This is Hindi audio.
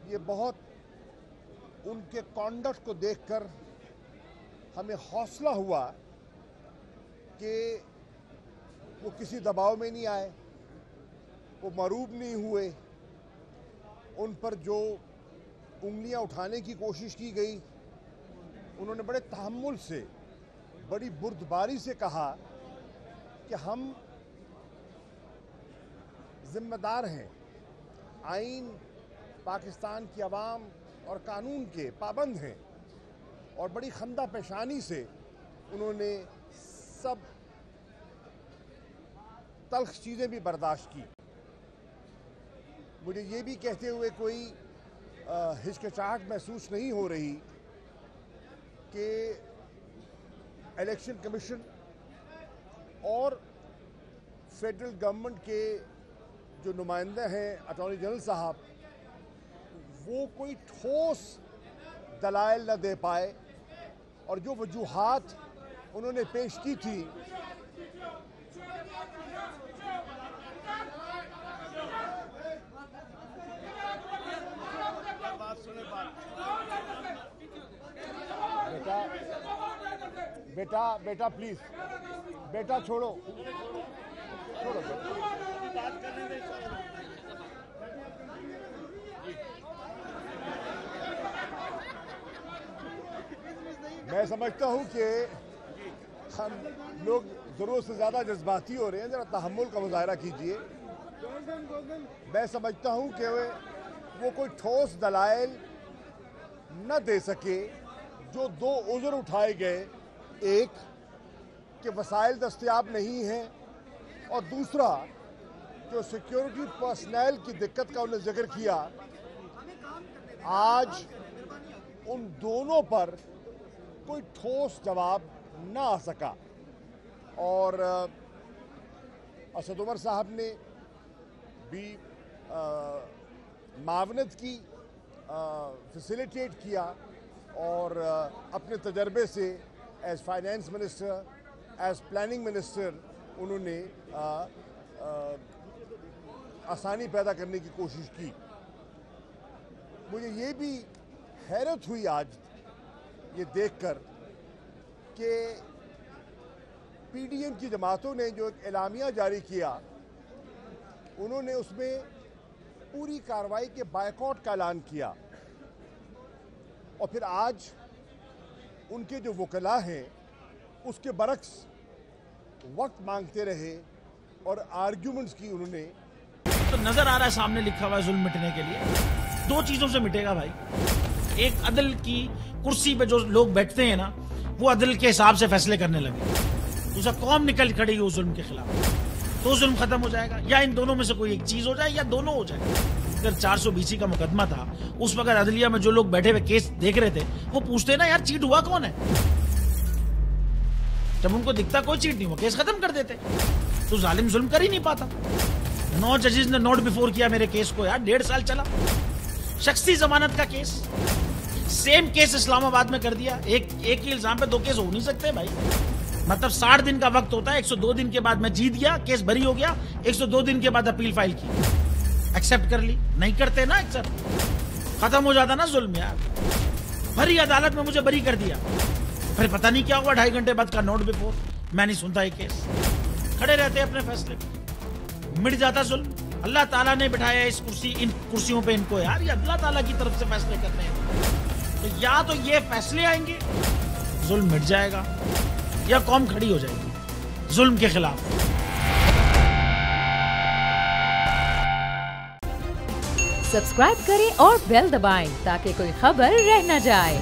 ये बहुत उनके कॉन्डक्ट को देखकर हमें हौसला हुआ कि वो किसी दबाव में नहीं आए, वो मरूब नहीं हुए। उन पर जो उंगलियां उठाने की कोशिश की गई, उन्होंने बड़े तहम्मुल से, बड़ी बुर्दबारी से कहा कि हम जिम्मेदार हैं, आइन, पाकिस्तान की आवाम और कानून के पाबंद हैं। और बड़ी खंदा पेशानी से उन्होंने सब तल्ख चीज़ें भी बर्दाश्त की। मुझे ये भी कहते हुए कोई हिचकिचाहट महसूस नहीं हो रही कि इलेक्शन कमीशन और फेडरल गवर्नमेंट के जो नुमाइंदे हैं, अटॉर्नी जनरल साहब, वो कोई ठोस दलाइल न दे पाए और जो वजूहात उन्होंने पेश की थी बेटा प्लीज, बेटा छोड़ो मैं समझता हूं कि हम लोग जरूरत से ज्यादा जज्बाती हो रहे हैं, जरा तहम्मुल का मुजाहरा कीजिए। मैं समझता हूं कि वो कोई ठोस दलाइल न दे सके। जो दो उज़्र उठाए गए, एक कि वसाइल दस्तयाब नहीं हैं और दूसरा जो सिक्योरिटी पर्सनल की दिक्कत का उन्होंने जिक्र किया, आज उन दोनों पर कोई ठोस जवाब ना आ सका। और असद उमर साहब ने भी मावनत की, फैसिलिटेट किया और अपने तजर्बे से as finance minister, as planning minister उन्होंने आसानी पैदा करने की कोशिश की। मुझे ये भी हैरत हुई आज ये देखकर कि पीडीएम की जमातों ने जो एक एलामिया जारी किया, उन्होंने उसमें पूरी कार्रवाई के बायकॉट का ऐलान किया और फिर आज उनके जो वकला हैं उसके बरक्स वक्त मांगते रहे और आर्ग्यूमेंट्स की उन्होंने। तो नजर आ रहा है सामने लिखा हुआ है जुल्म मिटने के लिए दो चीजों से मिटेगा भाई। एक, अदल की कुर्सी पे जो लोग बैठते हैं ना, वो अदल के हिसाब से फैसले करने लगे। दूसरा, कौम निकल खड़ी हो जुल्म के खिलाफ, तो जुल्म खत्म हो जाएगा। या इन दोनों में से कोई एक चीज हो जाए या दोनों हो जाए। अगर 420 का मुकदमा था, उस वक्त अदलिया में जो लोग बैठे हुए केस देख रहे थे, वो पूछते ना यार चीट हुआ कौन है। जब उनको दिखता कोई चीट नहीं हुआ, केस खत्म कर देते। तो जालिम जुल्म कर ही नहीं पाता। 9 जजेस ने नोट बिफोर किया मेरे केस को यार, 1.5 साल चला। शख्सी जमानत का केस, सेम केस इस्लामाबाद में कर दिया। एक ही इल्जाम पे 2 केस हो नहीं सकते भाई। मतलब 60 दिन का वक्त होता है, 102 दिन के बाद मैं जीत गया, केस बरी हो गया, 102 दिन के बाद अपील फाइल की, एक्सेप्ट कर ली। नहीं करते ना एक्सेप्ट, खत्म हो जाता ना जुल्म यार। भरी अदालत में मुझे बरी कर दिया, फिर पता नहीं क्या हुआ, 2.5 घंटे बाद का नोट बिफोर, मैं नहीं सुनता ये केस। खड़े रहते अपने फैसले, मिट जाता जुल्म। अल्लाह ताला ने बिठाया इन कुर्सियों पे इनको यार, ये अल्लाह ताला की तरफ से फैसले करने हैं। तो या तो ये फैसले आएंगे, जुल्म मिट जाएगा, या कौम खड़ी हो जाएगी जुल्म के खिलाफ। सब्सक्राइब करें और बेल दबाएं ताकि कोई खबर रह न जाए।